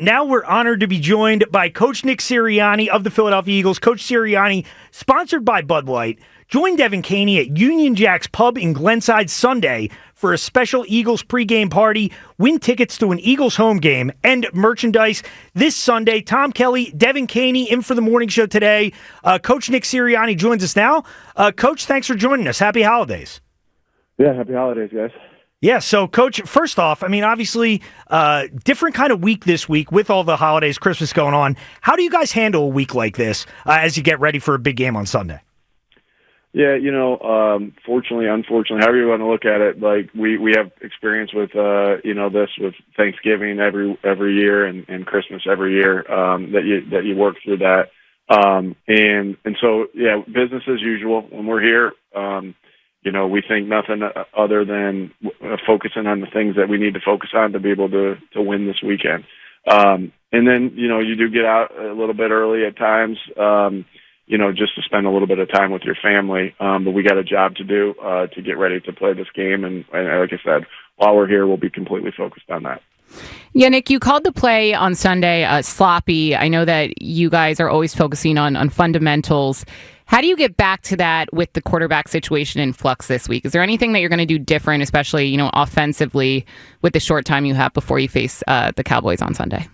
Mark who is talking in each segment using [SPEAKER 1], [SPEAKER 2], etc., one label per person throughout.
[SPEAKER 1] Now we're honored to be joined by Coach Nick Sirianni of the Philadelphia Eagles. Coach Sirianni, sponsored by Bud Light, joined Devin Caney at Union Jack's Pub in Glenside Sunday for a special Eagles pregame party. Win tickets to an Eagles home game and merchandise this Sunday. Tom Kelly, Devin Caney in for the morning show today. Coach Nick Sirianni joins us now. Coach, thanks for joining us. Happy holidays.
[SPEAKER 2] Yeah, happy holidays, guys.
[SPEAKER 1] Yeah, so, Coach, first off, I mean, obviously, different kind of week this week with all the holidays, Christmas going on. How do you guys handle a week like this as you get ready for a big game on Sunday?
[SPEAKER 2] Yeah, fortunately, unfortunately, however you want to look at it, like we have experience with, this with Thanksgiving every year and Christmas every year that you work through that. And so, yeah, business as usual. When we're here, we think nothing other than focusing on the things that we need to focus on to be able to win this weekend. And then, you do get out a little bit early at times, just to spend a little bit of time with your family. But we got a job to do to get ready to play this game. And like I said, while we're here, we'll be completely focused on that.
[SPEAKER 3] Yeah, Nick, you called the play on Sunday sloppy. I know that you guys are always focusing on fundamentals. How do you get back to that with the quarterback situation in flux this week? Is there anything that you're going to do different, especially, offensively with the short time you have before you face the Cowboys on Sunday?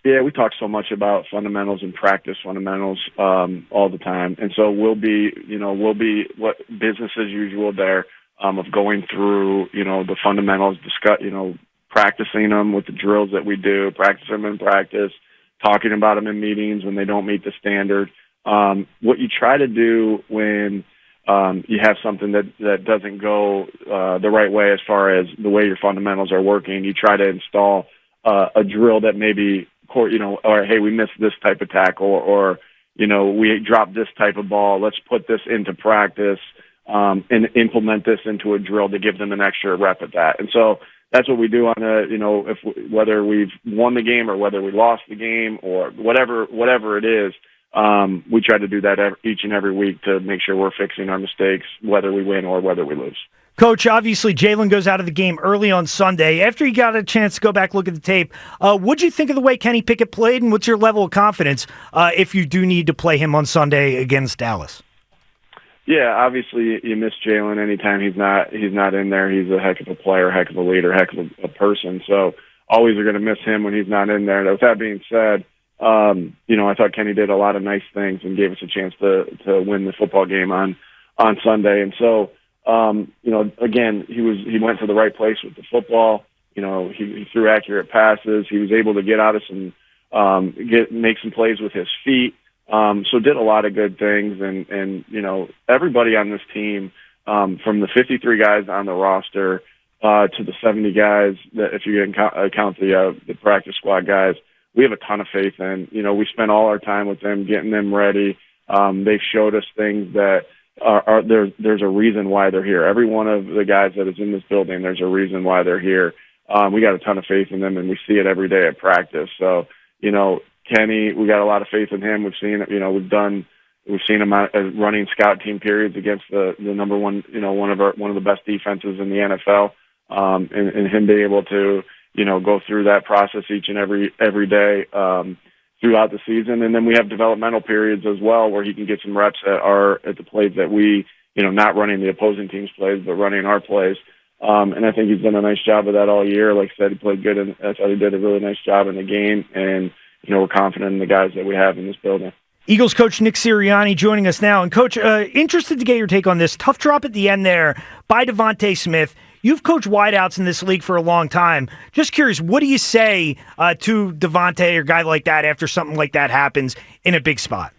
[SPEAKER 2] Yeah, we talk so much about fundamentals and practice fundamentals all the time. And so we'll be what business as usual there of going through, the fundamentals, practicing them with the drills that we do, practice them in practice, talking about them in meetings when they don't meet the standard. What you try to do when you have something that doesn't go the right way as far as the way your fundamentals are working, you try to install a drill that maybe, or hey, we missed this type of tackle, or we dropped this type of ball. Let's put this into practice and implement this into a drill to give them an extra rep at that. And so that's what we do on whether we've won the game or whether we lost the game or whatever it is. We try to do that each and every week to make sure we're fixing our mistakes, whether we win or whether we lose.
[SPEAKER 1] Coach, obviously Jalen goes out of the game early on Sunday. After you got a chance to go back look at the tape, what'd you think of the way Kenny Pickett played, and what's your level of confidence if you do need to play him on Sunday against Dallas?
[SPEAKER 2] Yeah, obviously you miss Jalen anytime he's not in there. He's a heck of a player, heck of a leader, heck of a person. So always are going to miss him when he's not in there. With that being said, I thought Kenny did a lot of nice things and gave us a chance to win the football game on Sunday. And so, again, he went to the right place with the football. He threw accurate passes. He was able to get out of make some plays with his feet. So did a lot of good things. And everybody on this team, from the 53 guys on the roster, to the 70 guys that, if you count the practice squad guys, we have a ton of faith in. We spent all our time with them, getting them ready. They've showed us things that there's a reason why they're here. Every one of the guys that is in this building, there's a reason why they're here. We got a ton of faith in them, and we see it every day at practice. So, Kenny, we got a lot of faith in him. We've seen it. We've seen him running scout team periods against the number one, one of the best defenses in the NFL, and him being able to go through that process each and every day throughout the season. And then we have developmental periods as well where he can get some reps at the plays that we, not running the opposing team's plays, but running our plays. And I think he's done a nice job of that all year. Like I said, he played good, and I thought he did a really nice job in the game. And, we're confident in the guys that we have in this building.
[SPEAKER 1] Eagles coach Nick Sirianni joining us now. And, Coach, interested to get your take on this. Tough drop at the end there by Devontae Smith. You've coached wideouts in this league for a long time. Just curious, what do you say to Devontae or a guy like that after something like that happens in a big spot?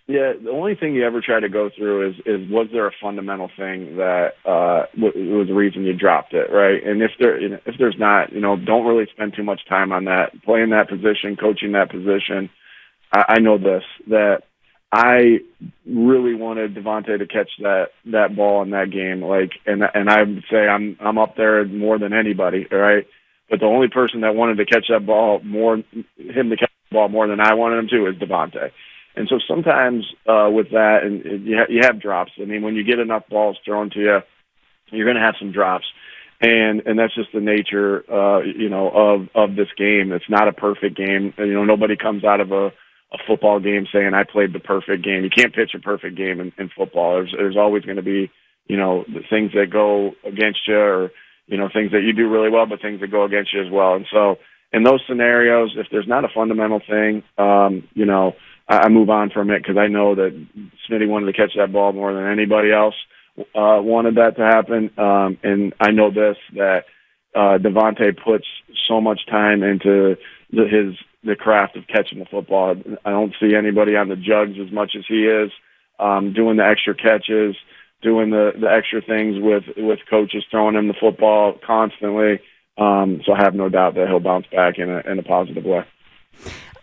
[SPEAKER 2] Yeah, the only thing you ever try to go through is was there a fundamental thing that was the reason you dropped it, right? And if there's not, don't really spend too much time on that. Playing that position, coaching that position. I know this, that I really wanted Devontae to catch that ball in that game, and I would say I'm up there more than anybody, right? But the only person that wanted to catch that ball more than I wanted him to is Devontae. And so sometimes with that, and you have drops. I mean, when you get enough balls thrown to you, you're going to have some drops. And that's just the nature, of this game. It's not a perfect game. Nobody comes out of a football game saying I played the perfect game. You can't pitch a perfect game in football. There's always going to be, the things that go against you, or things that you do really well, but things that go against you as well. And so in those scenarios, if there's not a fundamental thing, I move on from it, because I know that Smitty wanted to catch that ball more than anybody else wanted that to happen. And I know that Devontae puts so much time into the craft of catching the football. I don't see anybody on the jugs as much as he is, doing the extra catches, doing the extra things with coaches throwing him the football constantly. So I have no doubt that he'll bounce back in a positive way.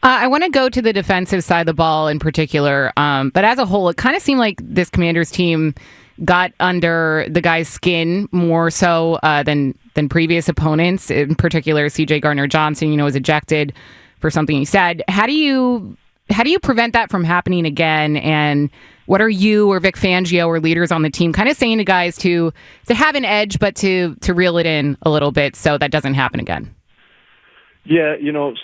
[SPEAKER 3] I want to go to the defensive side of the ball in particular, but as a whole, it kind of seemed like this Commanders team got under the guy's skin more so than previous opponents. In particular, C.J. Gardner-Johnson, was ejected for something he said. How do you prevent that from happening again? And what are you or Vic Fangio or leaders on the team kind of saying to guys to have an edge, but to reel it in a little bit so that doesn't happen again?
[SPEAKER 2] Yeah,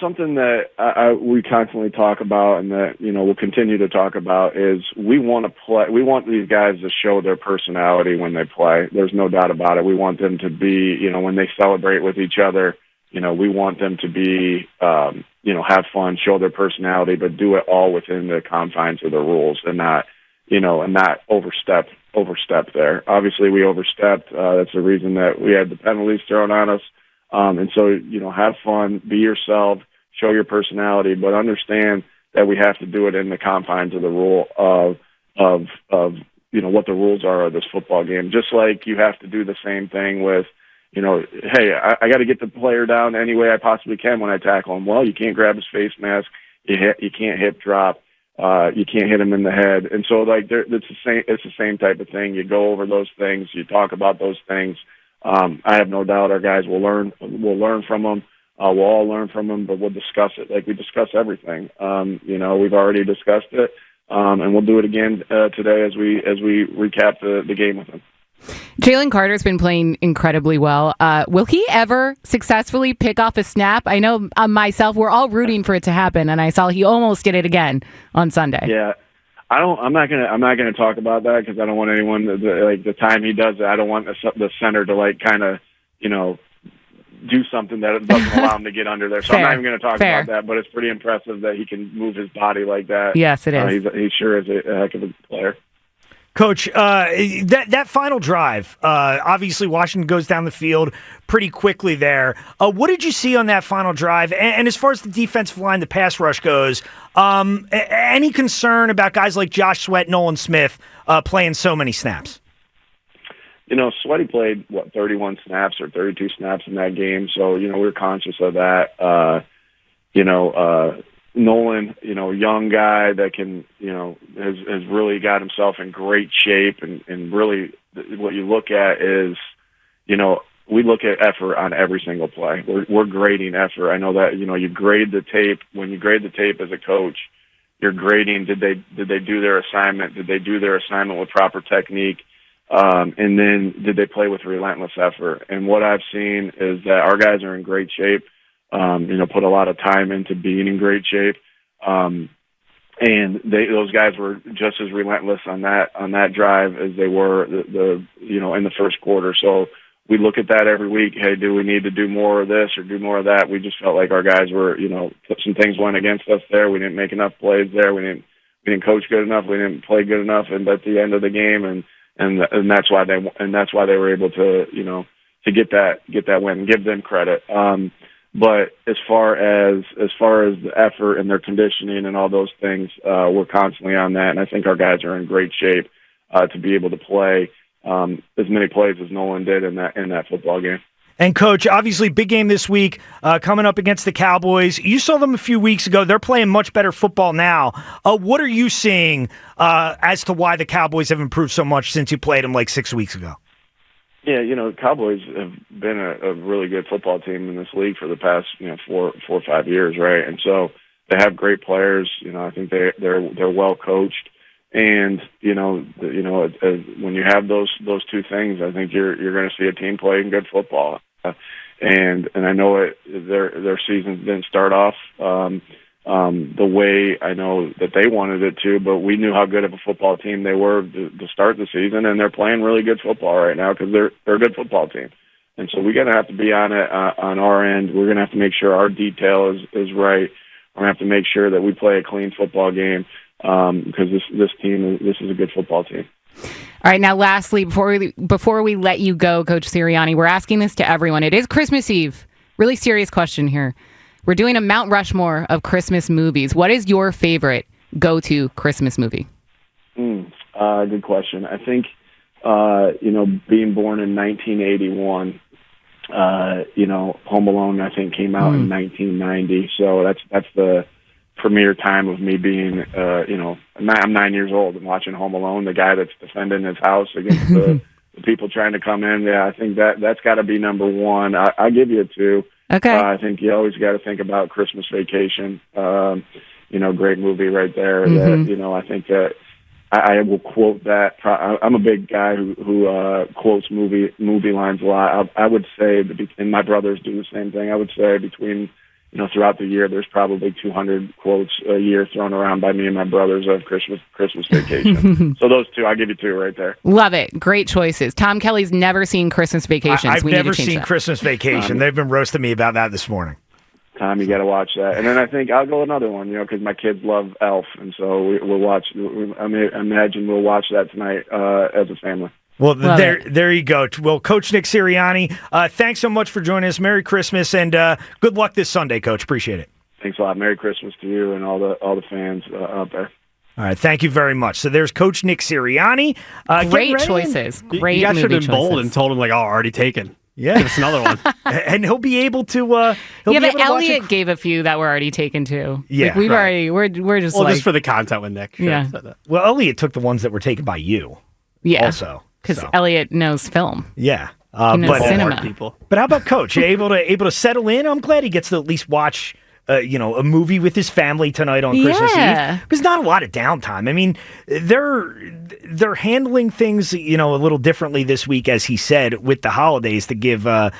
[SPEAKER 2] something that we constantly talk about, and that, we'll continue to talk about, is we want to play. We want these guys to show their personality when they play. There's no doubt about it. We want them to be, when they celebrate with each other, we want them to be, have fun, show their personality, but do it all within the confines of the rules, and not overstep there. Obviously, we overstepped. That's the reason that we had the penalties thrown on us. And so, have fun, be yourself, show your personality, but understand that we have to do it in the confines of the rule of what the rules are of this football game. Just like you have to do the same thing with, hey, I got to get the player down any way I possibly can when I tackle him. Well, you can't grab his face mask. You can't hip drop. You can't hit him in the head. And so, it's the same type of thing. You go over those things. You talk about those things. I have no doubt our guys will learn from them. We'll all learn from them, but we'll discuss it like we discuss everything. We've already discussed it, and we'll do it again today as we recap the game with them.
[SPEAKER 3] Jalen Carter's been playing incredibly well. Will he ever successfully pick off a snap? I know myself, we're all rooting for it to happen, and I saw he almost did it again on Sunday.
[SPEAKER 2] Yeah. I'm not gonna talk about that, because I don't want anyone the time he does it. I don't want the center to kind of do something that doesn't allow him to get under there. So I'm not even going to talk about that. But it's pretty impressive that he can move his body like that.
[SPEAKER 3] Yes, it is.
[SPEAKER 2] He sure is a heck of a player.
[SPEAKER 1] Coach, that final drive, obviously Washington goes down the field pretty quickly there. What did you see on that final drive? And as far as the defensive line, the pass rush goes, any concern about guys like Josh Sweat, Nolan Smith playing so many snaps?
[SPEAKER 2] Sweaty played, 31 snaps or 32 snaps in that game. So, we're conscious of that. Nolan, young guy that can, has really got himself in great shape, and really what you look at is, we look at effort on every single play. We're grading effort. I know that, you grade the tape. When you grade the tape as a coach, you're grading, did they do their assignment? Did they do their assignment with proper technique? And then did they play with relentless effort? And what I've seen is that our guys are in great shape. Put a lot of time into being in great shape. And those guys were just as relentless on that drive as they were in the first quarter. So we look at that every week. Hey, do we need to do more of this or do more of that? We just felt like our guys were, some things went against us there. We didn't make enough plays there. We didn't coach good enough. We didn't play good enough. And at the end of the game, and that's why they were able to, to get that win and give them credit. But as far as the effort and their conditioning and all those things, we're constantly on that. And I think our guys are in great shape to be able to play as many plays as Nolan did in that football game.
[SPEAKER 1] And Coach, obviously big game this week coming up against the Cowboys. You saw them a few weeks ago. They're playing much better football now. What are you seeing as to why the Cowboys have improved so much since you played them like 6 weeks ago?
[SPEAKER 2] Yeah, Cowboys have been a really good football team in this league for the past 4 or 5 years, right? And so they have great players. I think they're well coached. And when you have those two things, I think you're going to see a team playing good football. And I know their season didn't start off the way I know that they wanted it to, but we knew how good of a football team they were to start the season, and they're playing really good football right now because they're a good football team. And so we're going to have to be on it on our end. We're going to have to make sure our detail is right. We're going to have to make sure that we play a clean football game because this is a good football team.
[SPEAKER 3] All right, now lastly, before we let you go, Coach Sirianni, we're asking this to everyone. It is Christmas Eve. Really serious question here. We're doing a Mount Rushmore of Christmas movies. What is your favorite go-to Christmas movie?
[SPEAKER 2] Good question. I think, being born in 1981, Home Alone, I think, came out in 1990. So that's the premier time of me being, I'm 9 years old and watching Home Alone, the guy that's defending his house against the people trying to come in. Yeah, I think that's got to be number one. I give you a two.
[SPEAKER 3] Okay.
[SPEAKER 2] I think you always got to think about Christmas Vacation. Great movie right there. That, I think that I will quote that. I'm a big guy who quotes movie lines a lot. I would say, and my brothers do the same thing. I would say between, throughout the year, there's probably 200 quotes a year thrown around by me and my brothers of Christmas Vacation. So those two, I'll give you two right there.
[SPEAKER 3] Love it. Great choices. Tom Kelly's never seen Christmas Vacation.
[SPEAKER 1] I've never seen Christmas Vacation. They've been roasting me about that this morning.
[SPEAKER 2] Tom, you got to watch that. And then I think I'll go another one, because my kids love Elf, and so we'll watch. I imagine we'll watch that tonight as a family.
[SPEAKER 1] Well, there you go. Well, Coach Nick Sirianni, thanks so much for joining us. Merry Christmas, and good luck this Sunday, Coach. Appreciate it.
[SPEAKER 2] Thanks a lot. Merry Christmas to you and all the fans out there.
[SPEAKER 1] All right, thank you very much. So there's Coach Nick Sirianni.
[SPEAKER 3] Great choices. Great
[SPEAKER 4] you guys should have been bold
[SPEAKER 3] choices.
[SPEAKER 4] and told him, already taken.
[SPEAKER 1] Yeah.
[SPEAKER 4] Give us another one.
[SPEAKER 1] And he'll be able to...
[SPEAKER 3] but Elliot gave a few that were already taken, too.
[SPEAKER 1] Yeah.
[SPEAKER 3] We're just
[SPEAKER 4] just for the content with Nick. Sure,
[SPEAKER 3] yeah.
[SPEAKER 1] Well, Elliot took the ones that were taken by you.
[SPEAKER 3] Yeah.
[SPEAKER 1] Also.
[SPEAKER 3] Because Elliot knows film.
[SPEAKER 1] Yeah.
[SPEAKER 3] He knows cinema.
[SPEAKER 4] People.
[SPEAKER 1] But how about Coach? Able to settle in? I'm glad he gets to at least watch... a movie with his family tonight on Christmas Eve. There's not a lot of downtime. I mean, they're handling things, a little differently this week, as he said, with the holidays to give the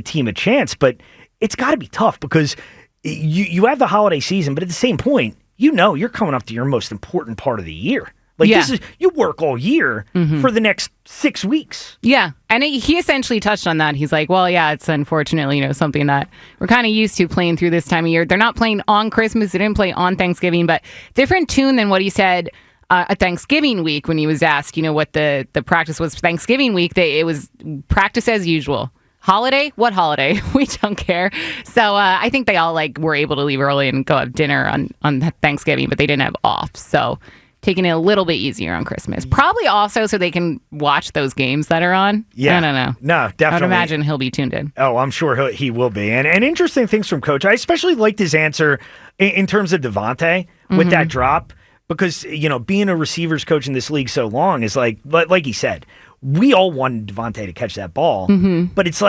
[SPEAKER 1] team a chance. But it's got to be tough because you have the holiday season, but at the same point, you're coming up to your most important part of the year. This is you work all year for the next 6 weeks.
[SPEAKER 3] Yeah, and he essentially touched on that. He's like, well, yeah, it's unfortunately, something that we're kind of used to playing through this time of year. They're not playing on Christmas. They didn't play on Thanksgiving, but different tune than what he said at Thanksgiving week when he was asked, what the practice was for Thanksgiving week. It was practice as usual. Holiday? What holiday? We don't care. So I think they all were able to leave early and go have dinner on Thanksgiving, but they didn't have off. So taking it a little bit easier on Christmas. Probably also so they can watch those games that are on.
[SPEAKER 1] Yeah.
[SPEAKER 3] I don't know.
[SPEAKER 1] No, definitely.
[SPEAKER 3] I would imagine he'll be tuned in.
[SPEAKER 1] Oh, I'm sure he will be. And interesting things from Coach. I especially liked his answer in terms of Devontae with that drop because, being a receivers coach in this league so long is like he said, we all wanted Devontae to catch that ball, but it's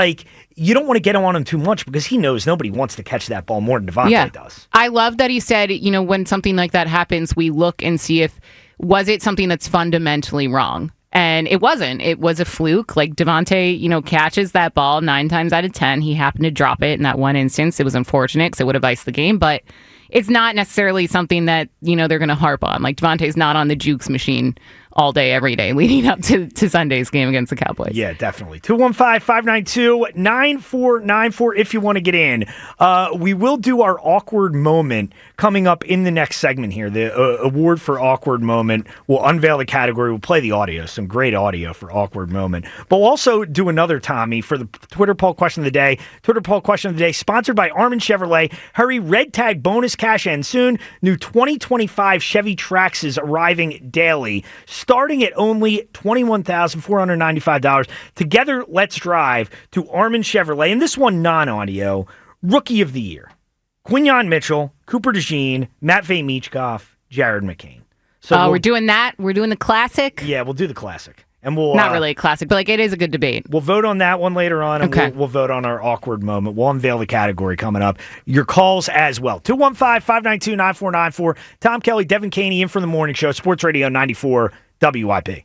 [SPEAKER 1] you don't want to get on him too much because he knows nobody wants to catch that ball more than Devontae does.
[SPEAKER 3] I love that he said, when something like that happens, we look and see was it something that's fundamentally wrong? And it wasn't. It was a fluke. Devontae, catches that ball 9 times out of 10. He happened to drop it in that one instance. It was unfortunate because it would have iced the game, but it's not necessarily something that, they're going to harp on. Devontae's not on the jukes machine all day, every day, leading up to Sunday's game against the Cowboys.
[SPEAKER 1] Yeah, definitely. 215-592-9494 if you want to get in. We will do our awkward moment coming up in the next segment here. The award for awkward moment. We'll unveil the category. We'll play the audio, some great audio for awkward moment. But we'll also do another, Tommy, for the Twitter poll question of the day. Twitter poll question of the day, sponsored by Armin Chevrolet. Hurry, red tag bonus cash ends soon. New 2025 Chevy Trax is arriving daily, starting at only $21,495. Together, let's drive to Armin Chevrolet. And this one, non-audio, Rookie of the Year. Quinyon Mitchell, Cooper DeJean, Matvey Michkov, Jared McCain. So
[SPEAKER 3] we're doing that? We're doing the classic?
[SPEAKER 1] Yeah, we'll do the classic. And we'll
[SPEAKER 3] Not really a classic, but like it is a good debate.
[SPEAKER 1] We'll vote on that one later on, and
[SPEAKER 3] Okay.
[SPEAKER 1] we'll vote on our awkward moment. We'll unveil the category coming up. Your calls as well. 215-592-9494. Tom Kelly, Devin Caney in for the morning show. Sports Radio 94 WIP.